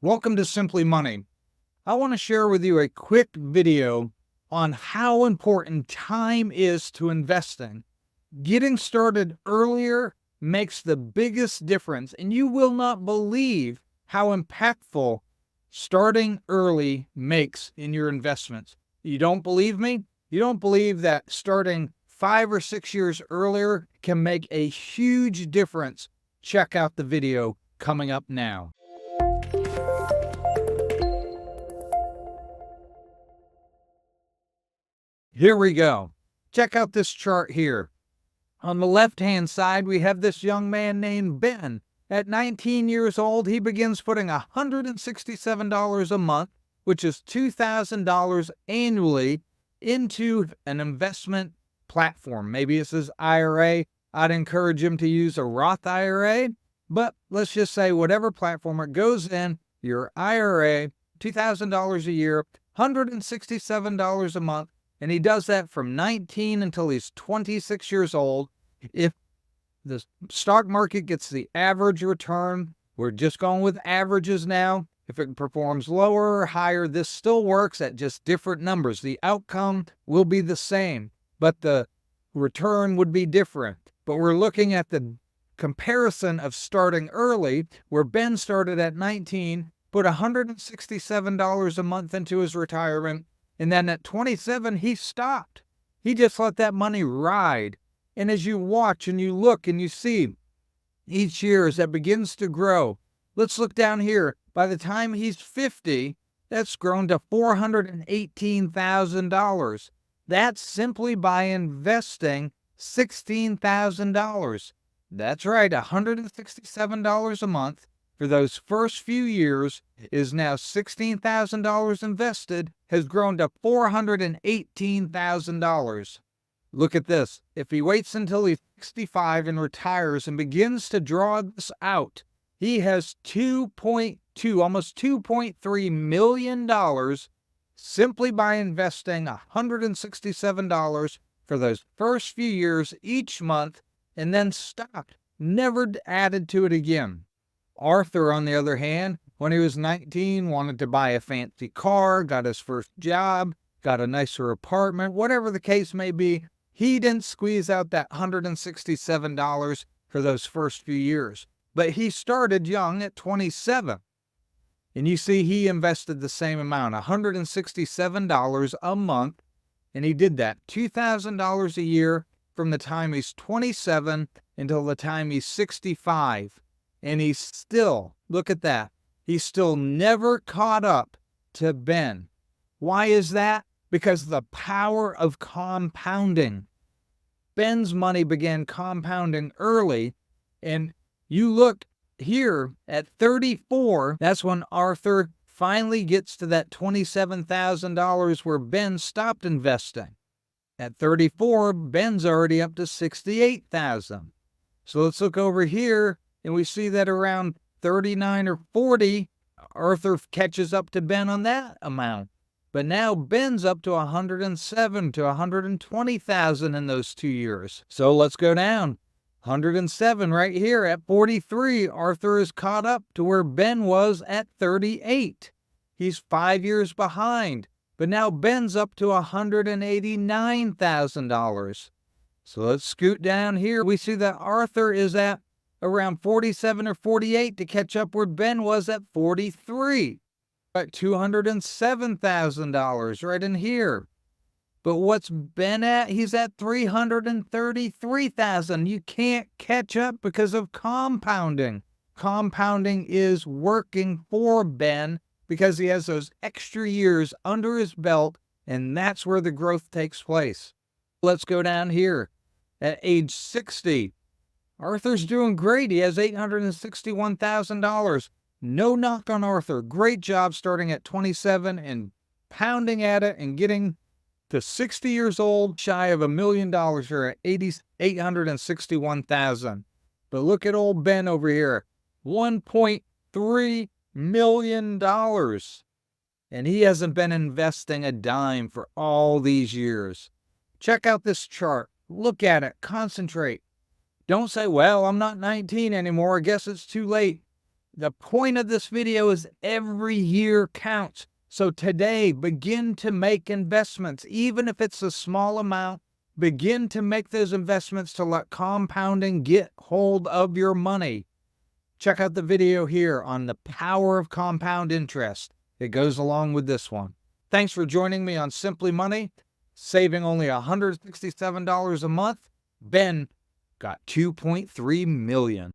Welcome to Simply Money. I want to share with you a quick video on how important time is to investing. Getting started earlier makes the biggest difference, and you will not believe how impactful starting early makes in your investments. You don't believe me? You don't believe that starting 5 or 6 years earlier can make a huge difference? Check out the video coming up now. Here we go. Check out this chart here. On the left-hand side, we have this young man named Ben. At 19 years old, he begins putting $167 a month, which is $2,000 annually, into an investment platform. Maybe it's his IRA. I'd encourage him to use a Roth IRA, but let's just say whatever platform it goes in, your IRA, $2,000 a year, $167 a month, and he does that from 19 until he's 26 years old. If the stock market gets the average return, we're just going with averages now. If it performs lower or higher, this still works at just different numbers. The outcome will be the same, but the return would be different. But we're looking at the comparison of starting early, where Ben started at 19, put $167 a month into his retirement, and then at 27, he stopped. He just let that money ride. And as you watch and you look and you see each year as that begins to grow, let's look down here. By the time he's 50, that's grown to $418,000. That's simply by investing $16,000. That's right, $167 a month for those first few years is now $16,000 invested, has grown to $418,000. Look at this. If he waits until he's 65 and retires and begins to draw this out, he has almost $2.3 million simply by investing $167 for those first few years each month and then stopped, never added to it again. Arthur, on the other hand, when he was 19, wanted to buy a fancy car, got his first job, got a nicer apartment, whatever the case may be. He didn't squeeze out that $167 for those first few years. But he started young at 27. And you see he invested the same amount, $167 a month. And he did that, $2,000 a year from the time he's 27 until the time he's 65. And he's still, look at that, he's still never caught up to Ben. Why is that? Because of the power of compounding. Ben's money began compounding early, and you look here at 34, that's when Arthur finally gets to that $27,000 where Ben stopped investing. At 34, Ben's already up to $68,000. So let's look over here, and we see that around 39 or 40, Arthur catches up to Ben on that amount. But now Ben's up to 107 to 120,000 in those 2 years. So let's go down. 107 right here at 43. Arthur is caught up to where Ben was at 38. He's 5 years behind. But now Ben's up to $189,000. So let's scoot down here. We see that Arthur is at around 47 or 48 to catch up where Ben was at 43. At $207,000 right in here. But what's Ben at? He's at $333,000. You can't catch up because of compounding. Compounding is working for Ben because he has those extra years under his belt, and that's where the growth takes place. Let's go down here. At age 60, Arthur's doing great. He has $861,000. No knock on Arthur. Great job starting at 27 and pounding at it and getting to 60 years old, shy of $1 million here at $861,000. But look at old Ben over here, $1.3 million. And he hasn't been investing a dime for all these years. Check out this chart. Look at it. Concentrate. Don't say, well, I'm not 19 anymore. I guess it's too late. The point of this video is every year counts. So today, begin to make investments. Even if it's a small amount, begin to make those investments to let compounding get hold of your money. Check out the video here on the power of compound interest. It goes along with this one. Thanks for joining me on Simply Money. Saving only $167 a month, Ben got $2.3 million.